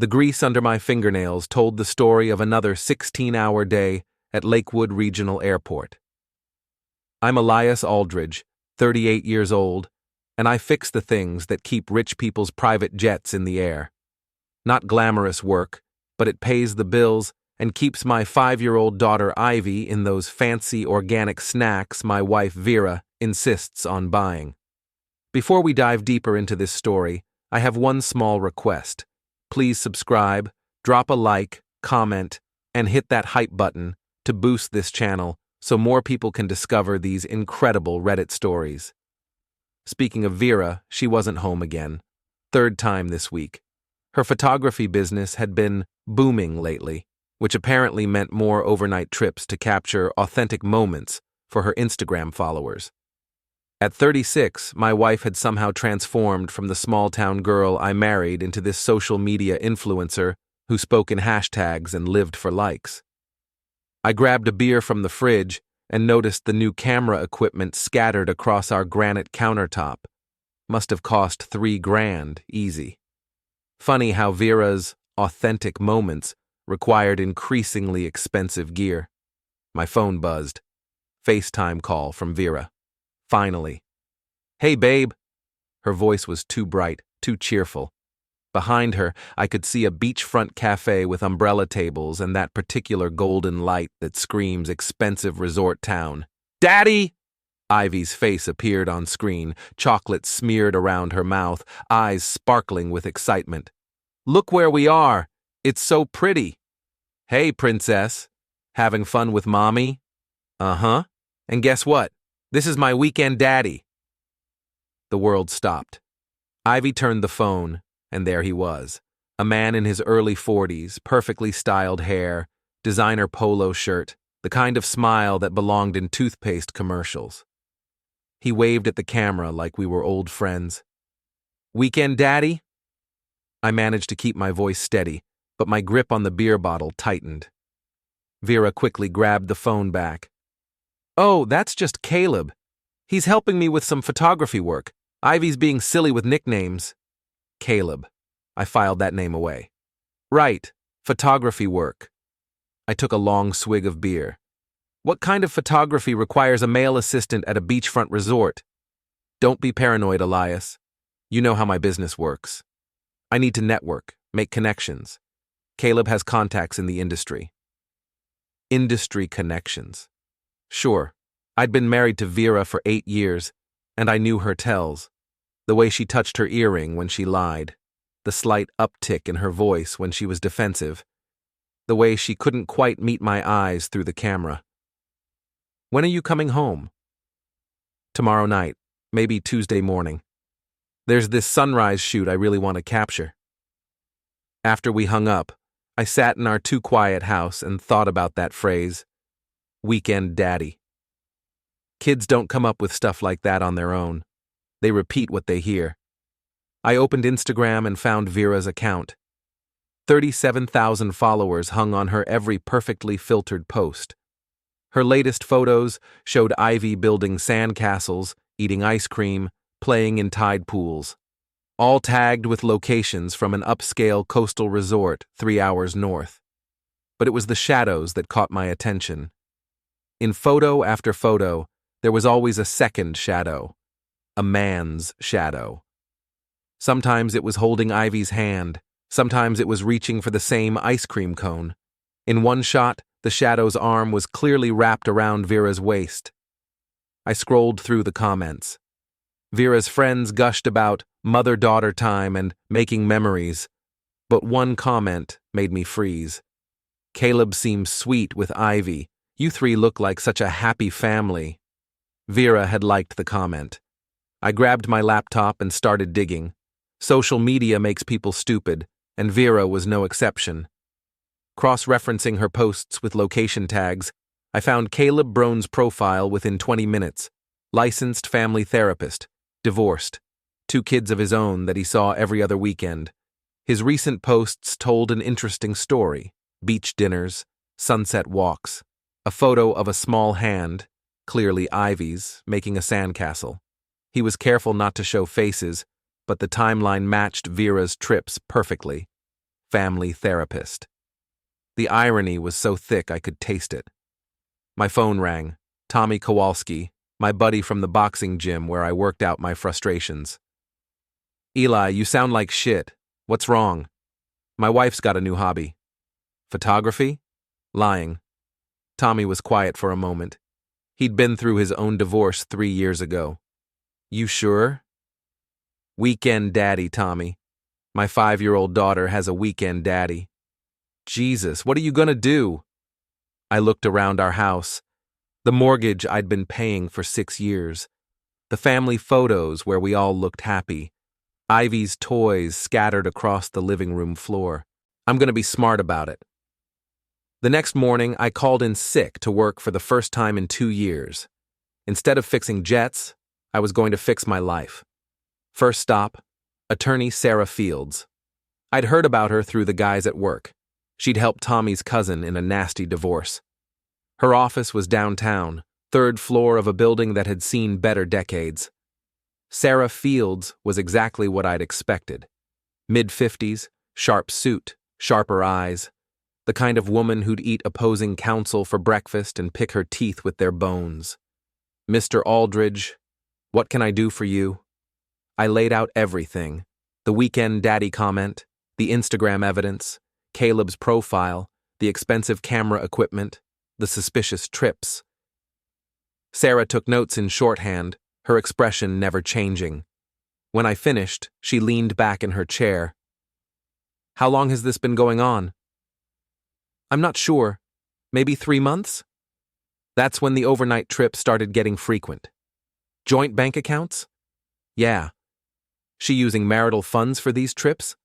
The grease under my fingernails told the story of another 16-hour day at Lakewood Regional Airport. I'm Elias Aldridge, 38 years old, and I fix the things that keep rich people's private jets in the air. Not glamorous work, but it pays the bills and keeps my 5-year-old daughter Ivy in those fancy organic snacks my wife Vera insists on buying. Before we dive deeper into this story, I have one small request. Please subscribe, drop a like, comment, and hit that hype button to boost this channel so more people can discover these incredible Reddit stories. Speaking of Vera, she wasn't home again. Third time this week. Her photography business had been booming lately, which apparently meant more overnight trips to capture authentic moments for her Instagram followers. At 36, my wife had somehow transformed from the small-town girl I married into this social media influencer who spoke in hashtags and lived for likes. I grabbed a beer from the fridge and noticed the new camera equipment scattered across our granite countertop. Must have cost $3,000 easy. Funny how Vera's authentic moments required increasingly expensive gear. My phone buzzed. FaceTime call from Vera. Finally. "Hey, babe." Her voice was too bright, too cheerful. Behind her, I could see a beachfront cafe with umbrella tables and that particular golden light that screams expensive resort town. "Daddy!" Ivy's face appeared on screen, chocolate smeared around her mouth, eyes sparkling with excitement. "Look where we are! It's so pretty!" "Hey, princess. Having fun with mommy?" "Uh-huh. And guess what? This is my weekend daddy." The world stopped. Ivy turned the phone, and there he was, a man in his early 40s, perfectly styled hair, designer polo shirt, the kind of smile that belonged in toothpaste commercials. He waved at the camera like we were old friends. "Weekend daddy?" I managed to keep my voice steady, but my grip on the beer bottle tightened. Vera quickly grabbed the phone back. "Oh, that's just Caleb. He's helping me with some photography work. Ivy's being silly with nicknames." Caleb. I filed that name away. "Right, photography work." I took a long swig of beer. "What kind of photography requires a male assistant at a beachfront resort?" "Don't be paranoid, Elias. You know how my business works. I need to network, make connections. Caleb has contacts in the industry." Industry connections. Sure, I'd been married to Vera for 8 years, and I knew her tells. The way she touched her earring when she lied, the slight uptick in her voice when she was defensive, the way she couldn't quite meet my eyes through the camera. "When are you coming home?" "Tomorrow night, maybe Tuesday morning. There's this sunrise shoot I really want to capture." After we hung up, I sat in our too-quiet house and thought about that phrase, weekend daddy. Kids don't come up with stuff like that on their own. They repeat what they hear. I opened Instagram and found Vera's account. 37,000 followers hung on her every perfectly filtered post. Her latest photos showed Ivy building sandcastles, eating ice cream, playing in tide pools, all tagged with locations from an upscale coastal resort 3 hours north. But it was the shadows that caught my attention. In photo after photo, there was always a second shadow, a man's shadow. Sometimes it was holding Ivy's hand, sometimes it was reaching for the same ice cream cone. In one shot, the shadow's arm was clearly wrapped around Vera's waist. I scrolled through the comments. Vera's friends gushed about mother-daughter time and making memories, but one comment made me freeze. "Caleb seems sweet with Ivy. You three look like such a happy family." Vera had liked the comment. I grabbed my laptop and started digging. Social media makes people stupid, and Vera was no exception. Cross-referencing her posts with location tags, I found Caleb Brown's profile within 20 minutes. Licensed family therapist, divorced, 2 kids of his own that he saw every other weekend. His recent posts told an interesting story: beach dinners, sunset walks, a photo of a small hand, clearly Ivy's, making a sandcastle. He was careful not to show faces, but the timeline matched Vera's trips perfectly. family therapist. The irony was so thick I could taste it. My phone rang. Tommy Kowalski, my buddy from the boxing gym where I worked out my frustrations. Eli, you sound like shit. What's wrong? My wife's got a new hobby. Photography? Lying. Tommy was quiet for a moment. He'd been through his own divorce 3 years ago. You sure? Weekend daddy, Tommy. My 5-year-old daughter has a weekend daddy. Jesus, what are you gonna do? I looked around our house. The mortgage I'd been paying for 6 years. The family photos where we all looked happy. Ivy's toys scattered across the living room floor. I'm gonna be smart about it. The next morning, I called in sick to work for the first time in 2 years. Instead of fixing jets, I was going to fix my life. First stop, attorney Sarah Fields. I'd heard about her through the guys at work. She'd helped Tommy's cousin in a nasty divorce. Her office was downtown, 3rd floor of a building that had seen better decades. Sarah Fields was exactly what I'd expected. Mid-50s, sharp suit, sharper eyes. The kind of woman who'd eat opposing counsel for breakfast and pick her teeth with their bones. Mr. Aldridge, what can I do for you? I laid out everything. The weekend daddy comment, the Instagram evidence, Caleb's profile, the expensive camera equipment, the suspicious trips. Sarah took notes in shorthand, her expression never changing. When I finished, she leaned back in her chair. How long has this been going on? I'm not sure. Maybe 3 months? That's when the overnight trips started getting frequent. Joint bank accounts? Yeah. She using marital funds for these trips?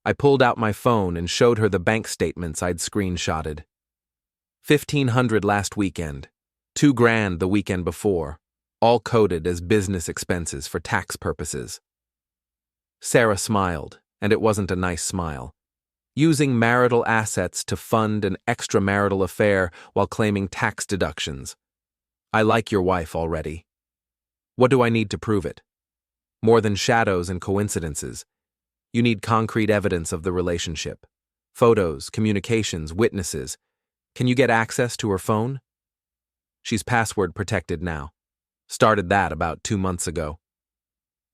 I pulled out my phone and showed her the bank statements I'd screenshotted. $1,500 last weekend, $2,000 the weekend before, all coded as business expenses for tax purposes. Sarah smiled, and it wasn't a nice smile. Using marital assets to fund an extramarital affair while claiming tax deductions. I like your wife already. What do I need to prove it? More than shadows and coincidences. You need concrete evidence of the relationship. Photos, communications, witnesses. Can you get access to her phone? She's password protected now. Started that about 2 months ago.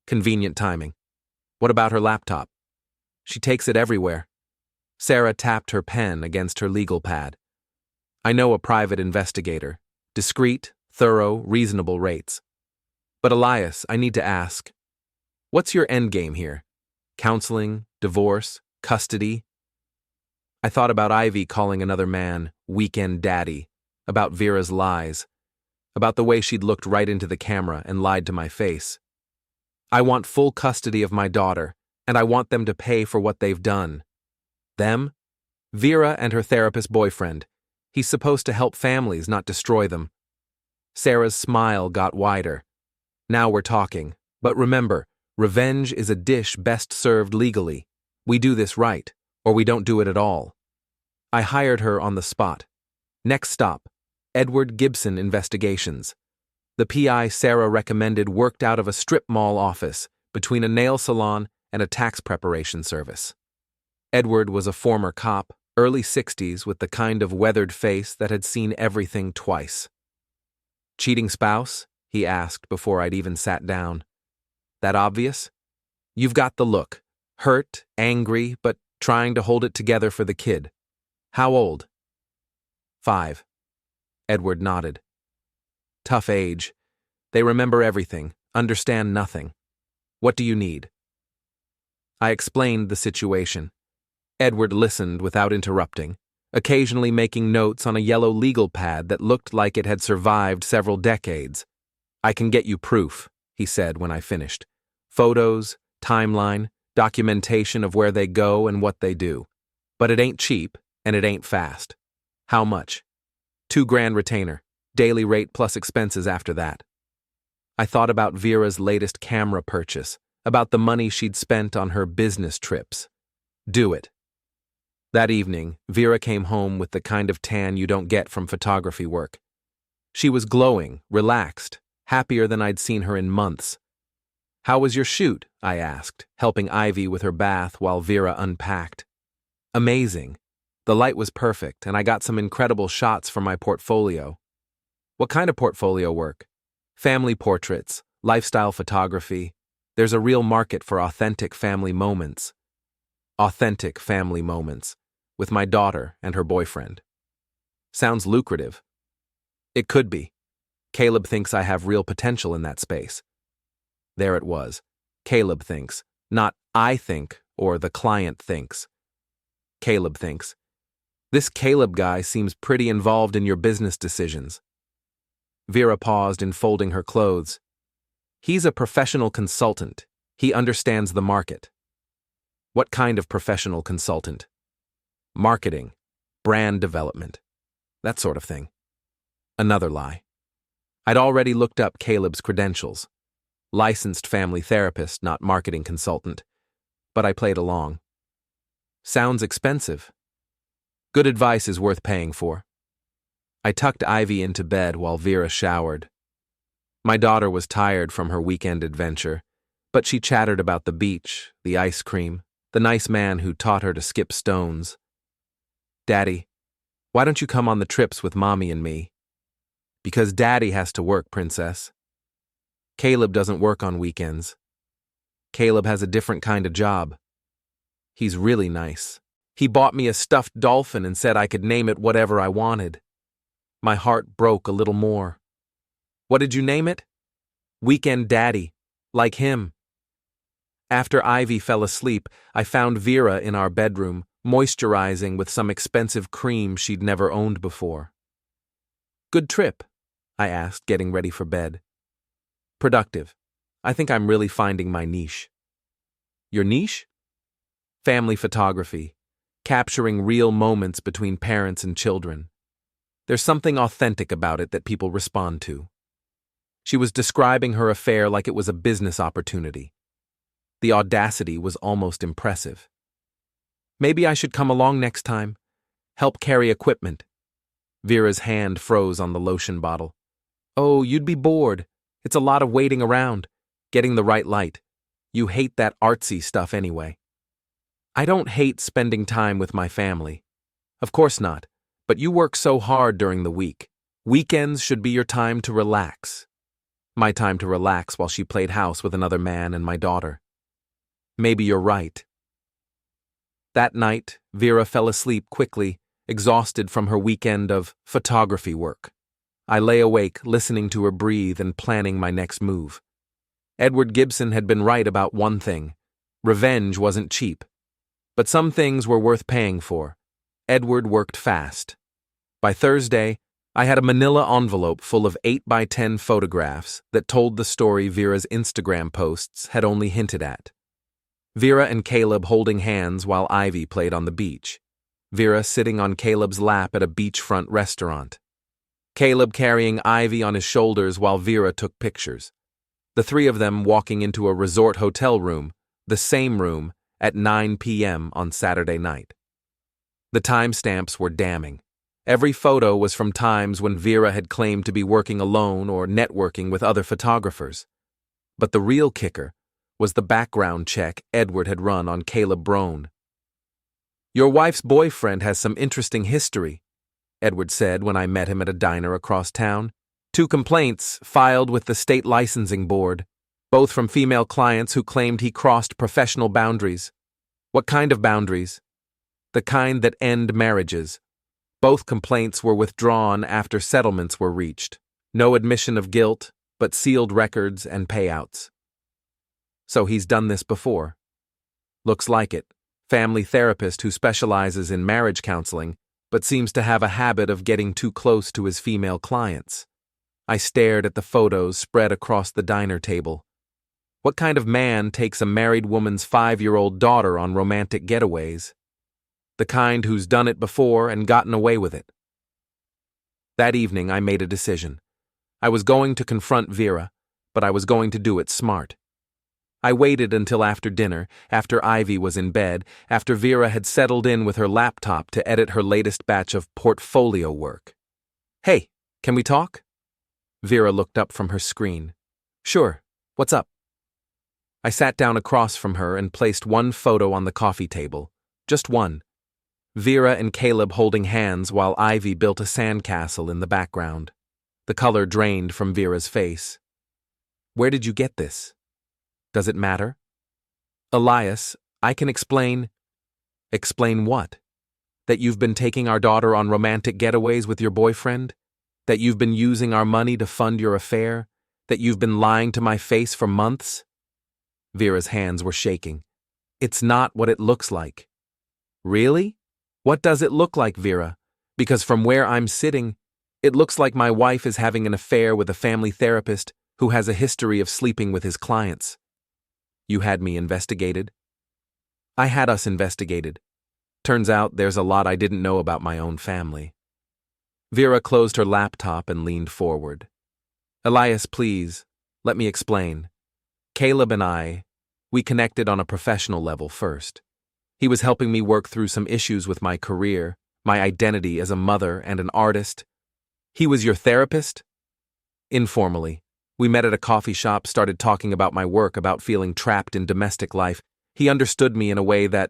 Convenient timing. What about her laptop? She takes it everywhere. Sarah tapped her pen against her legal pad. I know a private investigator. Discreet, thorough, reasonable rates. But Elias, I need to ask, what's your endgame here? Counseling, divorce, custody? I thought about Ivy calling another man weekend daddy, about Vera's lies, about the way she'd looked right into the camera and lied to my face. I want full custody of my daughter, and I want them to pay for what they've done. Them? Vera and her therapist boyfriend. He's supposed to help families, not destroy them. Sarah's smile got wider. Now we're talking. But remember, revenge is a dish best served legally. We do this right, or we don't do it at all. I hired her on the spot. Next stop, Edward Gibson Investigations. The PI Sarah recommended worked out of a strip mall office between a nail salon and a tax preparation service. Edward was a former cop, early 60s, with the kind of weathered face that had seen everything twice. Cheating spouse? He asked before I'd even sat down. That obvious? You've got the look. Hurt, angry, but trying to hold it together for the kid. How old? 5. Edward nodded. Tough age. They remember everything, understand nothing. What do you need? I explained the situation. Edward listened without interrupting, occasionally making notes on a yellow legal pad that looked like it had survived several decades. I can get you proof, he said when I finished. Photos, timeline, documentation of where they go and what they do. But it ain't cheap, and it ain't fast. How much? $2,000 retainer, daily rate plus expenses after that. I thought about Vera's latest camera purchase, about the money she'd spent on her business trips. Do it. That evening, Vera came home with the kind of tan you don't get from photography work. She was glowing, relaxed, happier than I'd seen her in months. How was your shoot? I asked, helping Ivy with her bath while Vera unpacked. Amazing. The light was perfect, and I got some incredible shots for my portfolio. What kind of portfolio work? Family portraits, lifestyle photography. There's a real market for authentic family moments. Authentic family moments. With my daughter and her boyfriend. Sounds lucrative. It could be. Caleb thinks I have real potential in that space. There it was. Caleb thinks, not I think or the client thinks. Caleb thinks. This Caleb guy seems pretty involved in your business decisions. Vera paused in folding her clothes. He's a professional consultant. He understands the market. What kind of professional consultant? Marketing, brand development, that sort of thing. Another lie. I'd already looked up Caleb's credentials. Licensed family therapist, not marketing consultant. But I played along. Sounds expensive. Good advice is worth paying for. I tucked Ivy into bed while Vera showered. My daughter was tired from her weekend adventure, but she chattered about the beach, the ice cream, the nice man who taught her to skip stones. Daddy, why don't you come on the trips with Mommy and me? Because Daddy has to work, Princess. Caleb doesn't work on weekends. Caleb has a different kind of job. He's really nice. He bought me a stuffed dolphin and said I could name it whatever I wanted. My heart broke a little more. What did you name it? Weekend Daddy, like him. After Ivy fell asleep, I found Vera in our bedroom, moisturizing with some expensive cream she'd never owned before. Good trip? I asked, getting ready for bed. Productive. I think I'm really finding my niche. Your niche? Family photography, capturing real moments between parents and children. There's something authentic about it that people respond to. She was describing her affair like it was a business opportunity. The audacity was almost impressive. Maybe I should come along next time. Help carry equipment. Vera's hand froze on the lotion bottle. Oh, you'd be bored. It's a lot of waiting around, getting the right light. You hate that artsy stuff anyway. I don't hate spending time with my family. Of course not, but you work so hard during the week. Weekends should be your time to relax. My time to relax while she played house with another man and my daughter. Maybe you're right. That night, Vera fell asleep quickly, exhausted from her weekend of photography work. I lay awake, listening to her breathe and planning my next move. Edward Gibson had been right about one thing. Revenge wasn't cheap. But some things were worth paying for. Edward worked fast. By Thursday, I had a manila envelope full of 8x10 photographs that told the story Vera's Instagram posts had only hinted at. Vera and Caleb holding hands while Ivy played on the beach. Vera sitting on Caleb's lap at a beachfront restaurant. Caleb carrying Ivy on his shoulders while Vera took pictures. The three of them walking into a resort hotel room, the same room, at 9 p.m. on Saturday night. The timestamps were damning. Every photo was from times when Vera had claimed to be working alone or networking with other photographers. But the real kicker was the background check Edward had run on Caleb Brown. Your wife's boyfriend has some interesting history, Edward said when I met him at a diner across town. 2 complaints filed with the state licensing board, both from female clients who claimed he crossed professional boundaries. What kind of boundaries? The kind that end marriages. Both complaints were withdrawn after settlements were reached. No admission of guilt, but sealed records and payouts. So he's done this before. Looks like it. Family therapist who specializes in marriage counseling, but seems to have a habit of getting too close to his female clients. I stared at the photos spread across the diner table. What kind of man takes a married woman's 5-year-old daughter on romantic getaways? The kind who's done it before and gotten away with it. That evening I made a decision. I was going to confront Vera, but I was going to do it smart. I waited until after dinner, after Ivy was in bed, after Vera had settled in with her laptop to edit her latest batch of portfolio work. Hey, can we talk? Vera looked up from her screen. Sure, what's up? I sat down across from her and placed one photo on the coffee table. Just one. Vera and Caleb holding hands while Ivy built a sandcastle in the background. The color drained from Vera's face. Where did you get this? Does it matter? Elias, I can explain. Explain what? That you've been taking our daughter on romantic getaways with your boyfriend? That you've been using our money to fund your affair? That you've been lying to my face for months? Vera's hands were shaking. It's not what it looks like. Really? What does it look like, Vera? Because from where I'm sitting, it looks like my wife is having an affair with a family therapist who has a history of sleeping with his clients. You had me investigated? I had us investigated. Turns out there's a lot I didn't know about my own family. Vera closed her laptop and leaned forward. Elias, please, let me explain. Caleb and we connected on a professional level first. He was helping me work through some issues with my career, my identity as a mother and an artist. He was your therapist? Informally. We met at a coffee shop, started talking about my work, about feeling trapped in domestic life. He understood me in a way that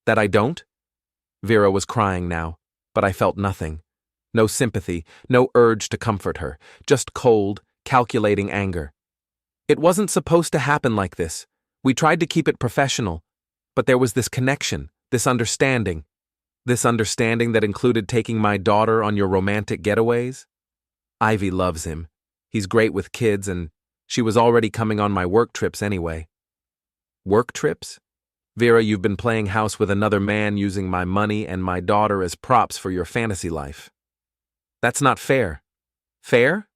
I don't? Vera was crying now, but I felt nothing. No sympathy, no urge to comfort her, just cold, calculating anger. It wasn't supposed to happen like this. We tried to keep it professional, but there was this connection, this understanding that included taking my daughter on your romantic getaways. Ivy loves him. He's great with kids, and she was already coming on my work trips anyway. Work trips? Vera, you've been playing house with another man using my money and my daughter as props for your fantasy life. That's not fair. Fair?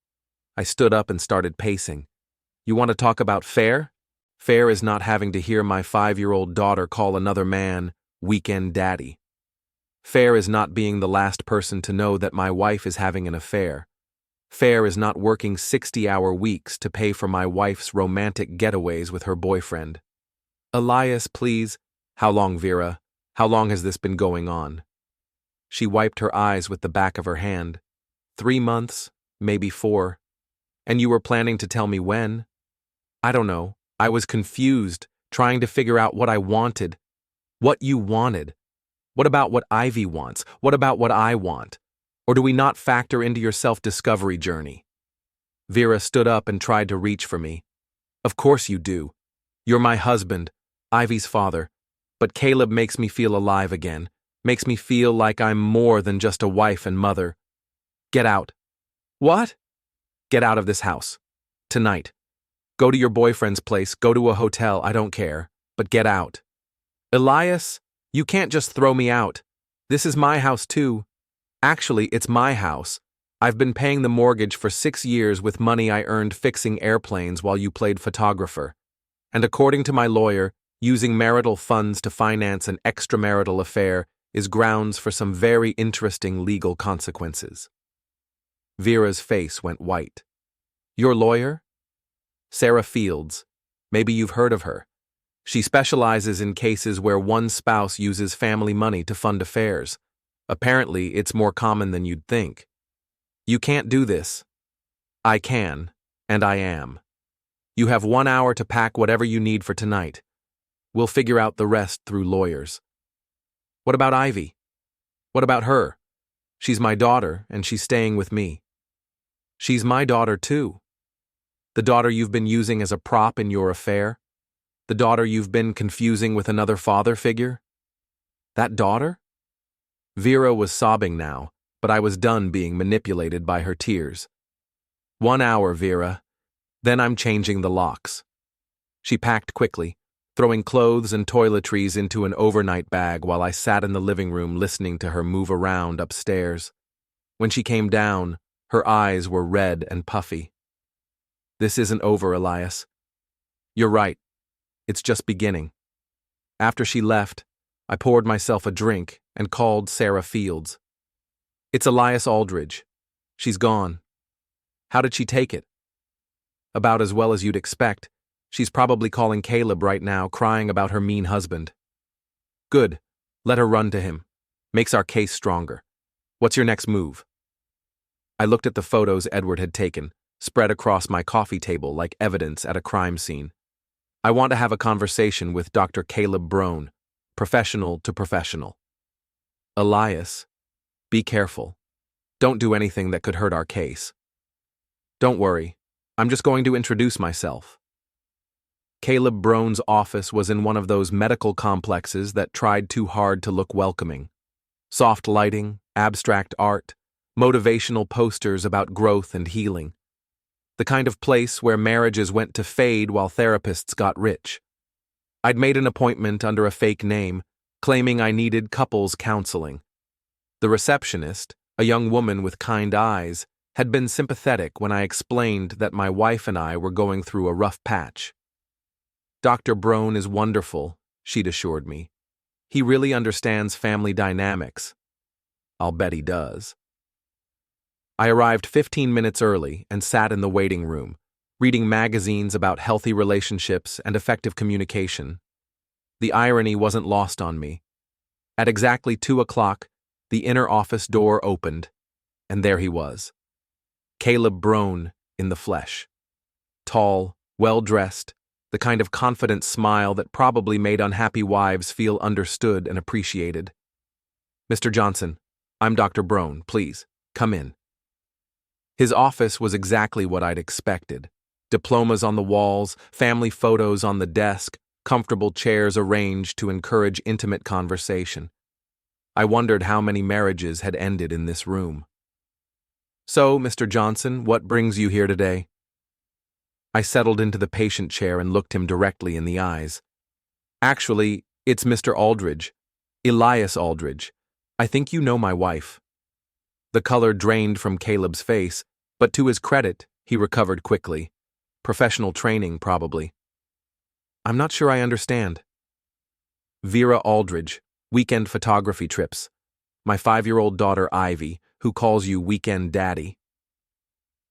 I stood up and started pacing. You want to talk about fair? Fair is not having to hear my 5-year-old daughter call another man weekend daddy. Fair is not being the last person to know that my wife is having an affair. Fair is not working 60-hour weeks to pay for my wife's romantic getaways with her boyfriend. Elias, please. How long, Vera? How long has this been going on? She wiped her eyes with the back of her hand. 3 months, maybe 4. And you were planning to tell me when? I don't know. I was confused, trying to figure out what I wanted. What you wanted. What about what Ivy wants? What about what I want? Or do we not factor into your self-discovery journey? Vera stood up and tried to reach for me. Of course you do. You're my husband, Ivy's father, but Caleb makes me feel alive again, makes me feel like I'm more than just a wife and mother. Get out. What? Get out of this house. Tonight. Go to your boyfriend's place, go to a hotel, I don't care, but get out. Elias, you can't just throw me out. This is my house too. Actually, it's my house. I've been paying the mortgage for 6 years with money I earned fixing airplanes while you played photographer. And according to my lawyer, using marital funds to finance an extramarital affair is grounds for some very interesting legal consequences. Vera's face went white. Your lawyer? Sarah Fields. Maybe you've heard of her. She specializes in cases where one spouse uses family money to fund affairs. Apparently, it's more common than you'd think. You can't do this. I can, and I am. You have 1 hour to pack whatever you need for tonight. We'll figure out the rest through lawyers. What about Ivy? What about her? She's my daughter, and she's staying with me. She's my daughter, too. The daughter you've been using as a prop in your affair? The daughter you've been confusing with another father figure? That daughter? Vera was sobbing now, but I was done being manipulated by her tears. 1 hour, Vera. Then I'm changing the locks. She packed quickly, throwing clothes and toiletries into an overnight bag while I sat in the living room listening to her move around upstairs. When she came down, her eyes were red and puffy. This isn't over, Elias. You're right. It's just beginning. After she left, I poured myself a drink and called Sarah Fields. It's Elias Aldridge. She's gone. How did she take it? About as well as you'd expect. She's probably calling Caleb right now, crying about her mean husband. Good. Let her run to him. Makes our case stronger. What's your next move? I looked at the photos Edward had taken, spread across my coffee table like evidence at a crime scene. I want to have a conversation with Dr. Caleb Brown, professional to professional. Elias, be careful. Don't do anything that could hurt our case. Don't worry, I'm just going to introduce myself. Caleb Brown's office was in one of those medical complexes that tried too hard to look welcoming. Soft lighting, abstract art, motivational posters about growth and healing. The kind of place where marriages went to fade while therapists got rich. I'd made an appointment under a fake name, claiming I needed couples counseling. The receptionist, a young woman with kind eyes, had been sympathetic when I explained that my wife and I were going through a rough patch. Dr. Brown is wonderful, she'd assured me. He really understands family dynamics. I'll bet he does. I arrived 15 minutes early and sat in the waiting room, reading magazines about healthy relationships and effective communication. The irony wasn't lost on me. At exactly 2 o'clock, the inner office door opened, and there he was. Caleb Brown in the flesh. Tall, well-dressed, the kind of confident smile that probably made unhappy wives feel understood and appreciated. Mr. Johnson, I'm Dr. Brown, please, come in. His office was exactly what I'd expected. Diplomas on the walls, family photos on the desk, comfortable chairs arranged to encourage intimate conversation. I wondered how many marriages had ended in this room. So, Mr. Johnson, what brings you here today? I settled into the patient chair and looked him directly in the eyes. Actually, it's Mr. Aldridge, Elias Aldridge. I think you know my wife. The color drained from Caleb's face, but to his credit, he recovered quickly. Professional training, probably. I'm not sure I understand. Vera Aldridge, weekend photography trips. My 5-year-old daughter Ivy, who calls you weekend daddy.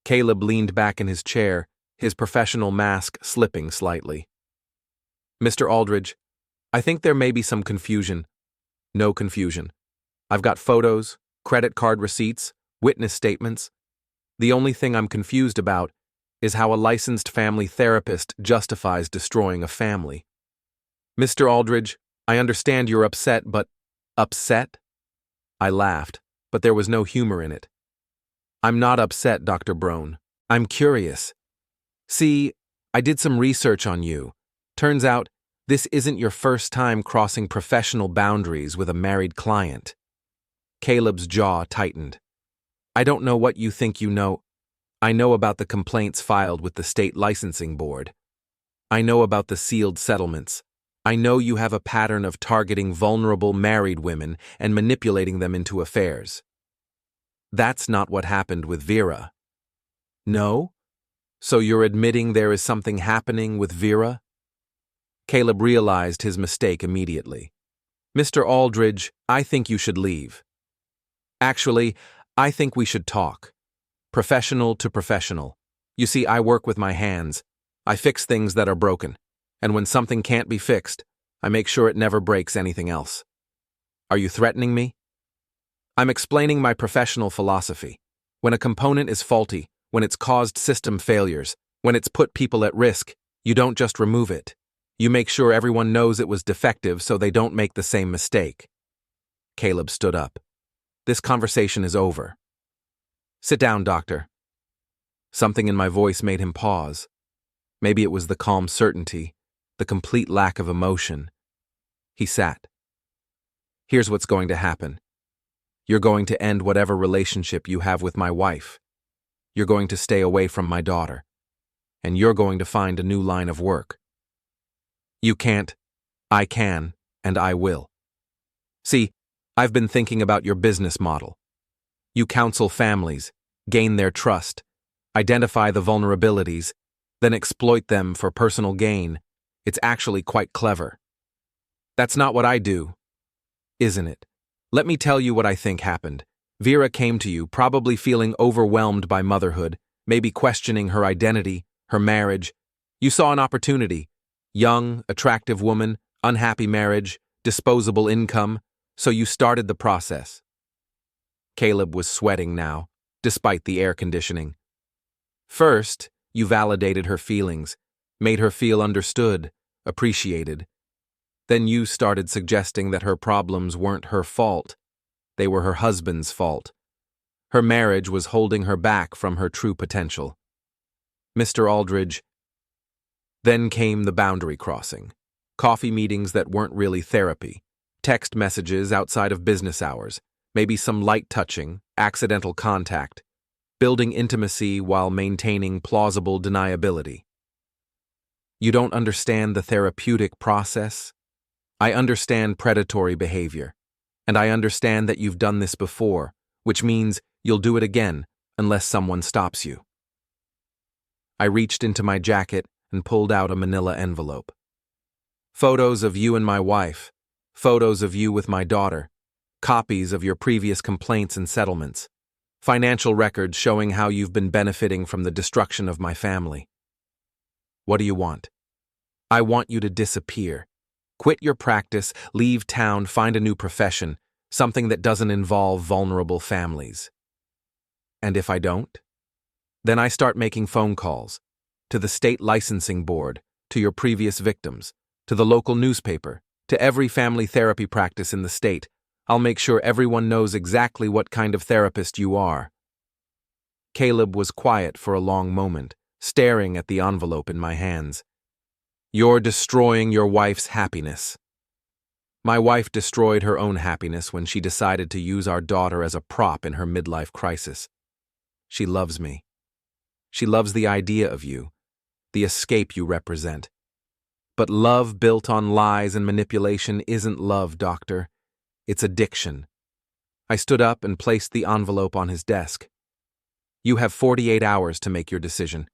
Caleb leaned back in his chair, his professional mask slipping slightly. Mr. Aldridge, I think there may be some confusion. No confusion. I've got photos, credit card receipts, witness statements. The only thing I'm confused about is how a licensed family therapist justifies destroying a family. Mr. Aldridge, I understand you're upset, but… Upset? I laughed, but there was no humor in it. I'm not upset, Dr. Brown. I'm curious. See, I did some research on you. Turns out, this isn't your first time crossing professional boundaries with a married client. Caleb's jaw tightened. I don't know what you think you know. I know about the complaints filed with the state licensing board. I know about the sealed settlements. I know you have a pattern of targeting vulnerable married women and manipulating them into affairs. That's not what happened with Vera. No? So you're admitting there is something happening with Vera? Caleb realized his mistake immediately. Mr. Aldridge, I think you should leave. Actually, I think we should talk. Professional to professional. You see, I work with my hands. I fix things that are broken. And when something can't be fixed, I make sure it never breaks anything else. Are you threatening me? I'm explaining my professional philosophy. When a component is faulty, when it's caused system failures, when it's put people at risk, you don't just remove it. You make sure everyone knows it was defective so they don't make the same mistake. Caleb stood up. This conversation is over. Sit down, doctor. Something in my voice made him pause. Maybe it was the calm certainty, the complete lack of emotion. He sat. Here's what's going to happen. You're going to end whatever relationship you have with my wife. You're going to stay away from my daughter. And you're going to find a new line of work. You can't. I can, and I will. See, I've been thinking about your business model. You counsel families, gain their trust, identify the vulnerabilities, then exploit them for personal gain. It's actually quite clever. That's not what I do, isn't it? Let me tell you what I think happened. Vera came to you, probably feeling overwhelmed by motherhood, maybe questioning her identity, her marriage. You saw an opportunity. Young, attractive woman, unhappy marriage, disposable income, so you started the process. Caleb was sweating now, despite the air conditioning. First, you validated her feelings, made her feel understood, appreciated. Then you started suggesting that her problems weren't her fault. they were her husband's fault. Her marriage was holding her back from her true potential. Mr. Aldridge. Then came the boundary crossing. Coffee meetings that weren't really therapy. Text messages outside of business hours. Maybe some light touching, accidental contact. Building intimacy while maintaining plausible deniability. You don't understand the therapeutic process? I understand predatory behavior. And I understand that you've done this before, which means you'll do it again unless someone stops you. I reached into my jacket and pulled out a manila envelope. Photos of you and my wife, photos of you with my daughter, copies of your previous complaints and settlements, financial records showing how you've been benefiting from the destruction of my family. What do you want? I want you to disappear. Quit your practice, leave town, find a new profession, something that doesn't involve vulnerable families. And if I don't? Then I start making phone calls to the state licensing board, to your previous victims, to the local newspaper, to every family therapy practice in the state. I'll make sure everyone knows exactly what kind of therapist you are. Caleb was quiet for a long moment, staring at the envelope in my hands. You're destroying your wife's happiness. My wife destroyed her own happiness when she decided to use our daughter as a prop in her midlife crisis. She loves me. She loves the idea of you, the escape you represent. But love built on lies and manipulation isn't love, doctor. It's addiction. I stood up and placed the envelope on his desk. You have 48 hours to make your decision.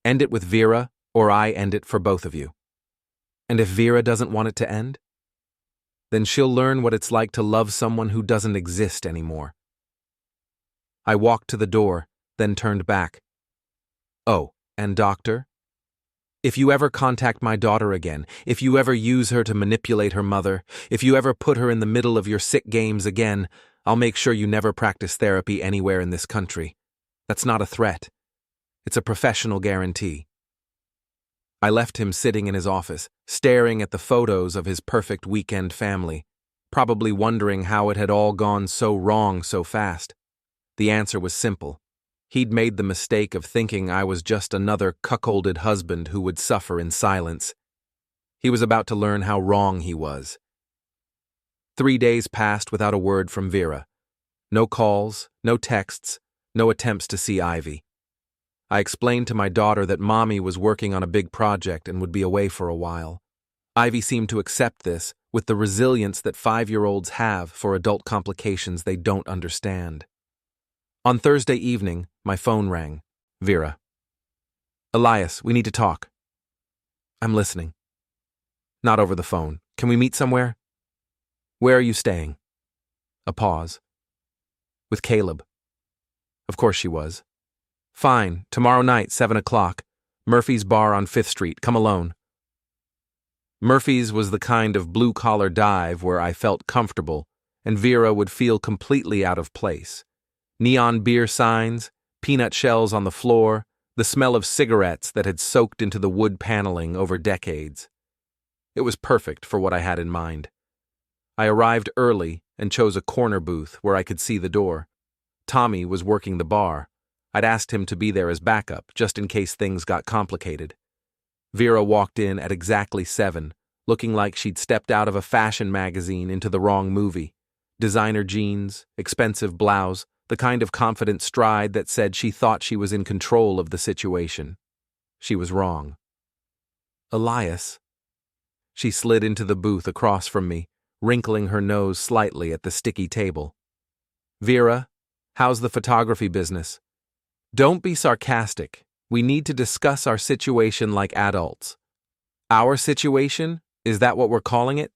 End it with Vera, or I end it for both of you. And if Vera doesn't want it to end, then she'll learn what it's like to love someone who doesn't exist anymore. I walked to the door, then turned back. Oh, and doctor? If you ever contact my daughter again, if you ever use her to manipulate her mother, if you ever put her in the middle of your sick games again, I'll make sure you never practice therapy anywhere in this country. That's not a threat. It's a professional guarantee. I left him sitting in his office, staring at the photos of his perfect weekend family, probably wondering how it had all gone so wrong so fast. The answer was simple. He'd made the mistake of thinking I was just another cuckolded husband who would suffer in silence. He was about to learn how wrong he was. 3 days passed without a word from Vera. No calls, no texts, no attempts to see Ivy. I explained to my daughter that Mommy was working on a big project and would be away for a while. Ivy seemed to accept this with the resilience that 5-year-olds have for adult complications they don't understand. On Thursday evening, my phone rang. Vera. Elias, we need to talk. I'm listening. Not over the phone. Can we meet somewhere? Where are you staying? A pause. With Caleb. Of course she was. Fine, tomorrow night, 7 o'clock. Murphy's Bar on 5th Street. Come alone. Murphy's was the kind of blue-collar dive where I felt comfortable, and Vera would feel completely out of place. Neon beer signs, peanut shells on the floor, the smell of cigarettes that had soaked into the wood paneling over decades. It was perfect for what I had in mind. I arrived early and chose a corner booth where I could see the door. Tommy was working the bar. I'd asked him to be there as backup, just in case things got complicated. Vera walked in at exactly 7, looking like she'd stepped out of a fashion magazine into the wrong movie. Designer jeans, expensive blouse, the kind of confident stride that said she thought she was in control of the situation. She was wrong. Elias. She slid into the booth across from me, wrinkling her nose slightly at the sticky table. Vera, how's the photography business? Don't be sarcastic. We need to discuss our situation like adults. Our situation? Is that what we're calling it?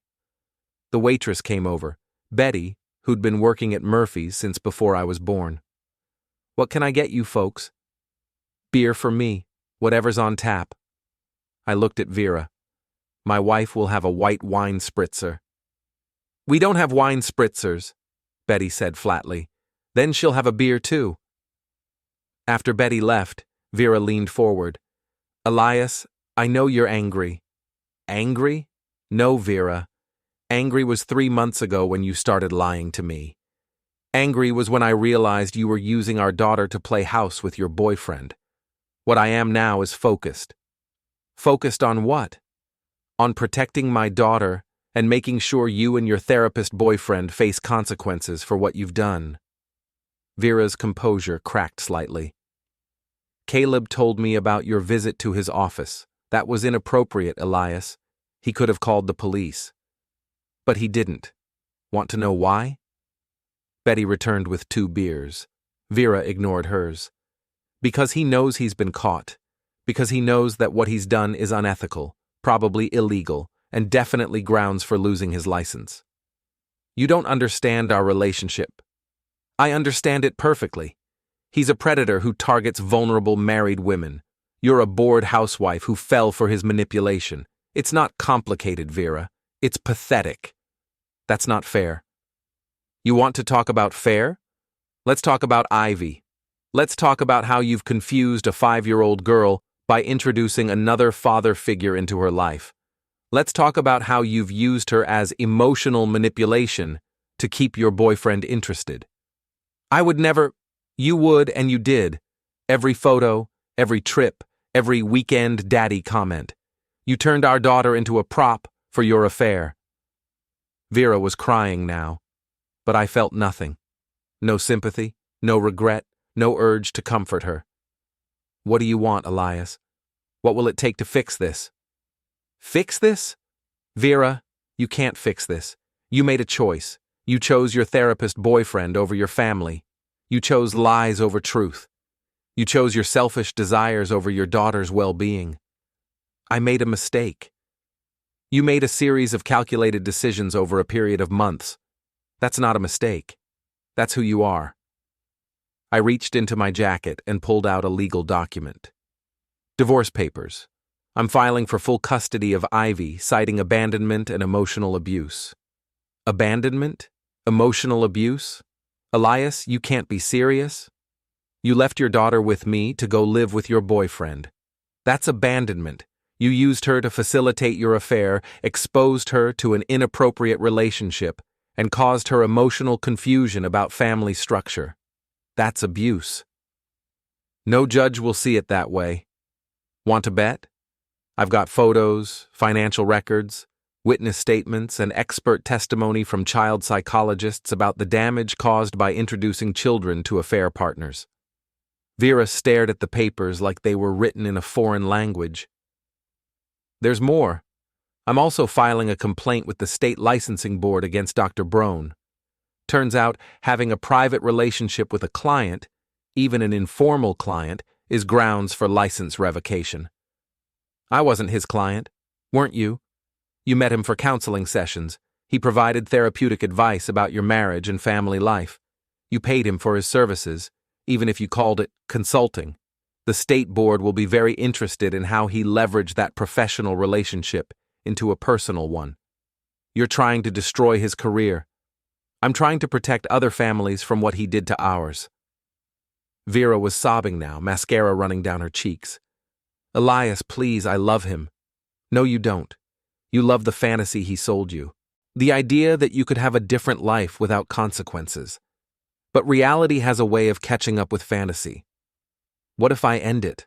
The waitress came over, Betty, who'd been working at Murphy's since before I was born. What can I get you folks? Beer for me, whatever's on tap. I looked at Vera. My wife will have a white wine spritzer. We don't have wine spritzers, Betty said flatly. Then she'll have a beer too. After Betty left, Vera leaned forward. Elias, I know you're angry. Angry? No, Vera. Angry was 3 months ago when you started lying to me. Angry was when I realized you were using our daughter to play house with your boyfriend. What I am now is focused. Focused on what? On protecting my daughter and making sure you and your therapist boyfriend face consequences for what you've done. Vera's composure cracked slightly. Caleb told me about your visit to his office. That was inappropriate, Elias. He could have called the police. But he didn't. Want to know why? Betty returned with 2 beers. Vera ignored hers. Because he knows he's been caught. Because he knows that what he's done is unethical, probably illegal, and definitely grounds for losing his license. You don't understand our relationship. I understand it perfectly. He's a predator who targets vulnerable married women. You're a bored housewife who fell for his manipulation. It's not complicated, Vera. It's pathetic. That's not fair. You want to talk about fair? Let's talk about Ivy. Let's talk about how you've confused a 5-year-old girl by introducing another father figure into her life. Let's talk about how you've used her as emotional manipulation to keep your boyfriend interested. I would never. You would and you did. Every photo, every trip, every weekend daddy comment. You turned our daughter into a prop for your affair. Vera was crying now, but I felt nothing. No sympathy, no regret, no urge to comfort her. What do you want, Elias? What will it take to fix this? Fix this? Vera, you can't fix this. You made a choice. You chose your therapist boyfriend over your family. You chose lies over truth. You chose your selfish desires over your daughter's well-being. I made a mistake. You made a series of calculated decisions over a period of months. That's not a mistake. That's who you are. I reached into my jacket and pulled out a legal document. Divorce papers. I'm filing for full custody of Ivy, citing abandonment and emotional abuse. Abandonment? Emotional abuse? Elias, you can't be serious. You left your daughter with me to go live with your boyfriend. That's abandonment. You used her to facilitate your affair, exposed her to an inappropriate relationship, and caused her emotional confusion about family structure. That's abuse. No judge will see it that way. Want to bet? I've got photos, financial records, witness statements, and expert testimony from child psychologists about the damage caused by introducing children to affair partners. Vera stared at the papers like they were written in a foreign language. There's more. I'm also filing a complaint with the state licensing board against Dr. Brown. Turns out, having a private relationship with a client, even an informal client, is grounds for license revocation. I wasn't his client, weren't you? You met him for counseling sessions. He provided therapeutic advice about your marriage and family life. You paid him for his services, even if you called it consulting. The state board will be very interested in how he leveraged that professional relationship into a personal one. You're trying to destroy his career. I'm trying to protect other families from what he did to ours. Vera was sobbing now, mascara running down her cheeks. Elias, please, I love him. No, you don't. You love the fantasy he sold you. The idea that you could have a different life without consequences. But reality has a way of catching up with fantasy. What if I end it?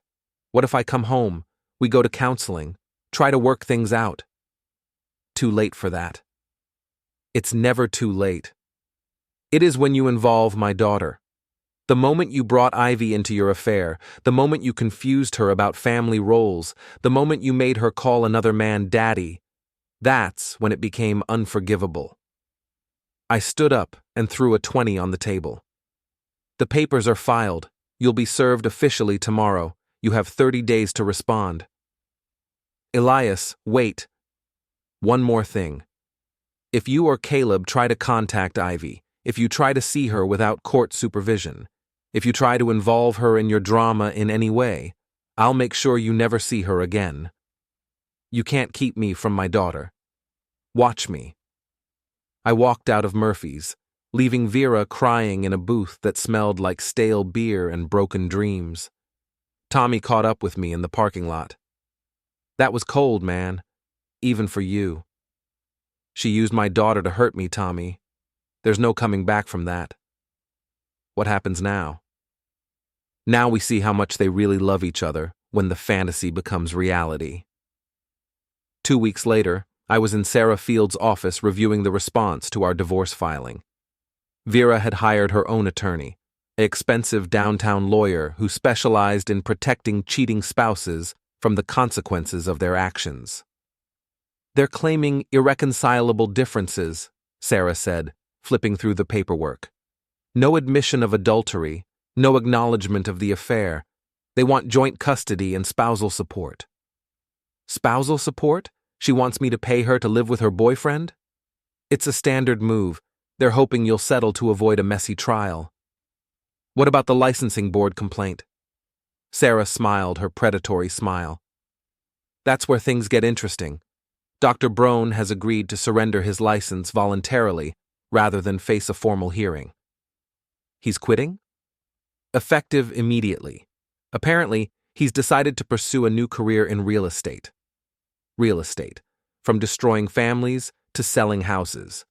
What if I come home, we go to counseling, try to work things out? Too late for that. It's never too late. It is when you involve my daughter. The moment you brought Ivy into your affair, the moment you confused her about family roles, the moment you made her call another man daddy, that's when it became unforgivable. I stood up and threw a 20 on the table. The papers are filed. You'll be served officially tomorrow. You have 30 days to respond. Elias, wait. One more thing. If you or Caleb try to contact Ivy, if you try to see her without court supervision, if you try to involve her in your drama in any way, I'll make sure you never see her again. You can't keep me from my daughter. Watch me. I walked out of Murphy's, leaving Vera crying in a booth that smelled like stale beer and broken dreams. Tommy caught up with me in the parking lot. That was cold, man. Even for you. She used my daughter to hurt me, Tommy. There's no coming back from that. What happens now? Now we see how much they really love each other when the fantasy becomes reality. 2 weeks later, I was in Sarah Field's office reviewing the response to our divorce filing. Vera had hired her own attorney, an expensive downtown lawyer who specialized in protecting cheating spouses from the consequences of their actions. "They're claiming irreconcilable differences," Sarah said, flipping through the paperwork. "No admission of adultery, no acknowledgement of the affair. They want joint custody and spousal support." "Spousal support? She wants me to pay her to live with her boyfriend?" "It's a standard move. They're hoping you'll settle to avoid a messy trial." "What about the licensing board complaint?" Sarah smiled her predatory smile. "That's where things get interesting. Dr. Brown has agreed to surrender his license voluntarily rather than face a formal hearing." "He's quitting?" "Effective immediately. Apparently, he's decided to pursue a new career in real estate. Real estate, from destroying families to selling houses.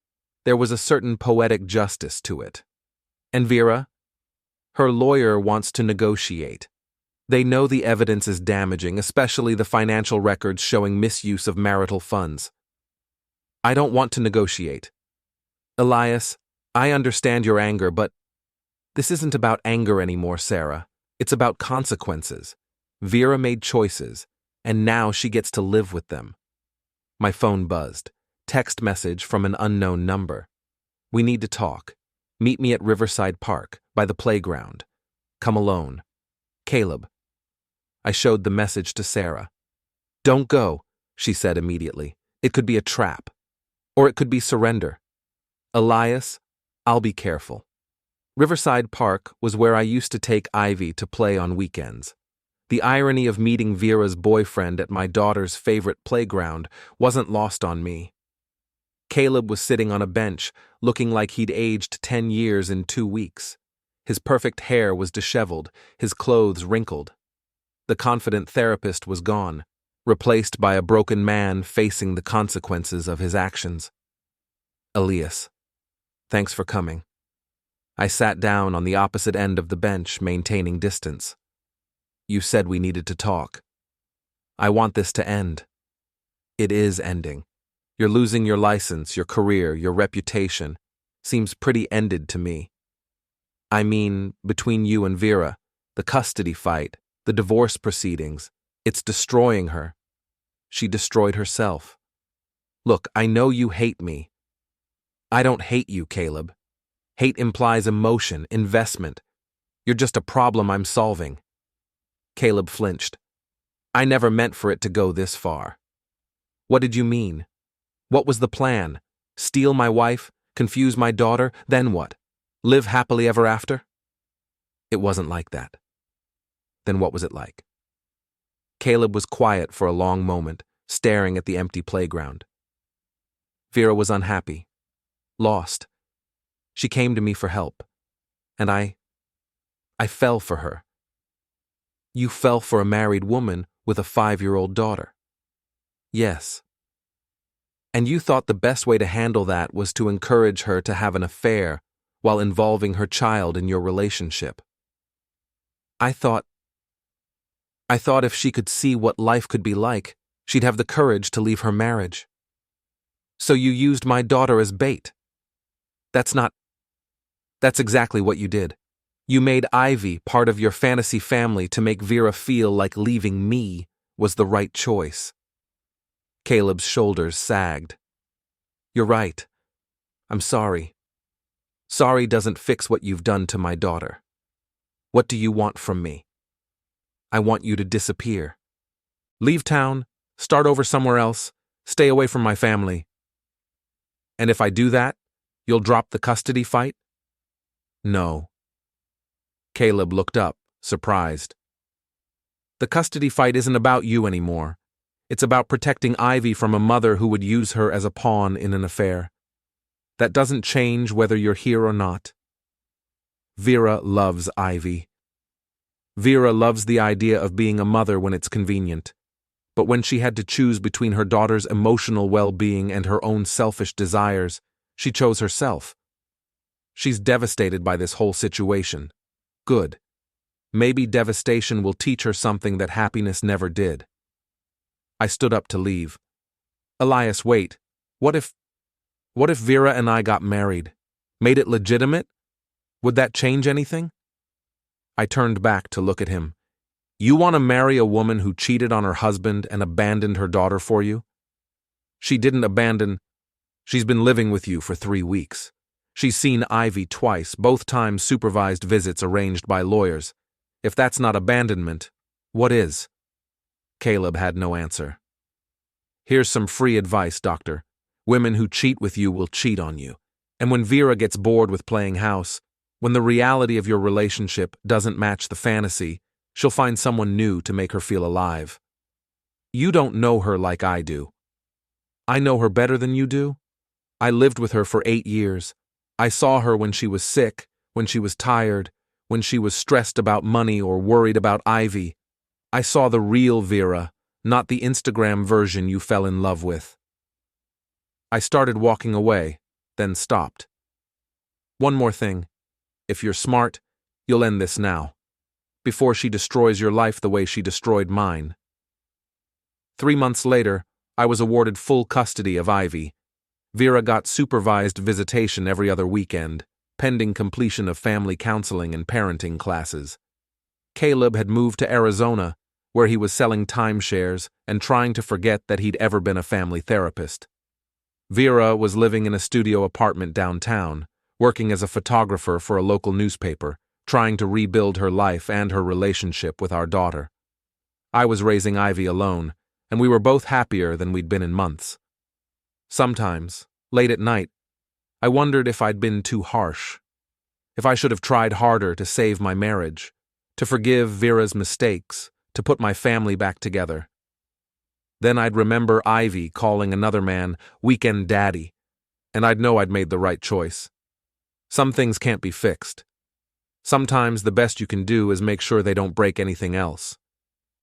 There was a certain poetic justice to it." "And Vera?" "Her lawyer wants to negotiate. They know the evidence is damaging, especially the financial records showing misuse of marital funds." "I don't want to negotiate." "Elias, I understand your anger, but this isn't about anger anymore, Sarah. It's about consequences. Vera made choices, and now she gets to live with them." My phone buzzed. Text message from an unknown number. "We need to talk. Meet me at Riverside Park, by the playground. Come alone. Caleb." I showed the message to Sarah. "Don't go," she said immediately. "It could be a trap. Or it could be surrender." "Elias, I'll be careful." Riverside Park was where I used to take Ivy to play on weekends. The irony of meeting Vera's boyfriend at my daughter's favorite playground wasn't lost on me. Caleb was sitting on a bench, looking like he'd aged 10 years in 2 weeks. His perfect hair was disheveled, his clothes wrinkled. The confident therapist was gone, replaced by a broken man facing the consequences of his actions. "Elias, thanks for coming." I sat down on the opposite end of the bench, maintaining distance. "You said we needed to talk. I want this to end." "It is ending. You're losing your license, your career, your reputation. Seems pretty ended to me. I mean, between you and Vera, the custody fight, the divorce proceedings, it's destroying her. She destroyed herself. Look, I know you hate me. I don't hate you, Caleb. Hate implies emotion, investment. You're just a problem I'm solving." Caleb flinched. "I never meant for it to go this far." "What did you mean? What was the plan? Steal my wife? Confuse my daughter? Then what? Live happily ever after?" "It wasn't like that." "Then what was it like?" Caleb was quiet for a long moment, staring at the empty playground. "Vera was unhappy. Lost. She came to me for help. And I fell for her." "You fell for a married woman with a 5-year-old daughter?" "Yes." "And you thought the best way to handle that was to encourage her to have an affair while involving her child in your relationship?" I thought if she could see what life could be like, she'd have the courage to leave her marriage." "So you used my daughter as bait?" That's exactly what you did. You made Ivy part of your fantasy family to make Vera feel like leaving me was the right choice. Caleb's shoulders sagged. "You're right. I'm sorry. Sorry doesn't fix what you've done to my daughter. What do you want from me?" "I want you to disappear. Leave town, start over somewhere else, stay away from my family." "And if I do that, you'll drop the custody fight?" "No." Caleb looked up, surprised. "The custody fight isn't about you anymore. It's about protecting Ivy from a mother who would use her as a pawn in an affair. That doesn't change whether you're here or not. Vera loves Ivy. Vera loves the idea of being a mother when it's convenient. But when she had to choose between her daughter's emotional well-being and her own selfish desires, she chose herself. She's devastated by this whole situation. Good. Maybe devastation will teach her something that happiness never did. I stood up to leave. Elias, wait. What if Vera and I got married? Made it legitimate? Would that change anything? I turned back to look at him. You want to marry a woman who cheated on her husband and abandoned her daughter for you? She didn't abandon. She's been living with you for 3 weeks. She's seen Ivy twice, both times supervised visits arranged by lawyers. If that's not abandonment, what is? Caleb had no answer. Here's some free advice, doctor. Women who cheat with you will cheat on you. And when Vera gets bored with playing house, when the reality of your relationship doesn't match the fantasy, she'll find someone new to make her feel alive. You don't know her like I do. I know her better than you do. I lived with her for 8 years. I saw her when she was sick, when she was tired, when she was stressed about money or worried about Ivy. I saw the real Vera, not the Instagram version you fell in love with. I started walking away, then stopped. One more thing. If you're smart, you'll end this now, before she destroys your life the way she destroyed mine. 3 months later, I was awarded full custody of Ivy. Vera got supervised visitation every other weekend, pending completion of family counseling and parenting classes. Caleb had moved to Arizona, where he was selling timeshares and trying to forget that he'd ever been a family therapist. Vera was living in a studio apartment downtown, working as a photographer for a local newspaper, trying to rebuild her life and her relationship with our daughter. I was raising Ivy alone, and we were both happier than we'd been in months. Sometimes, late at night, I wondered if I'd been too harsh, if I should have tried harder to save my marriage, to forgive Vera's mistakes, to put my family back together. Then I'd remember Ivy calling another man weekend daddy, and I'd know I'd made the right choice. Some things can't be fixed. Sometimes the best you can do is make sure they don't break anything else.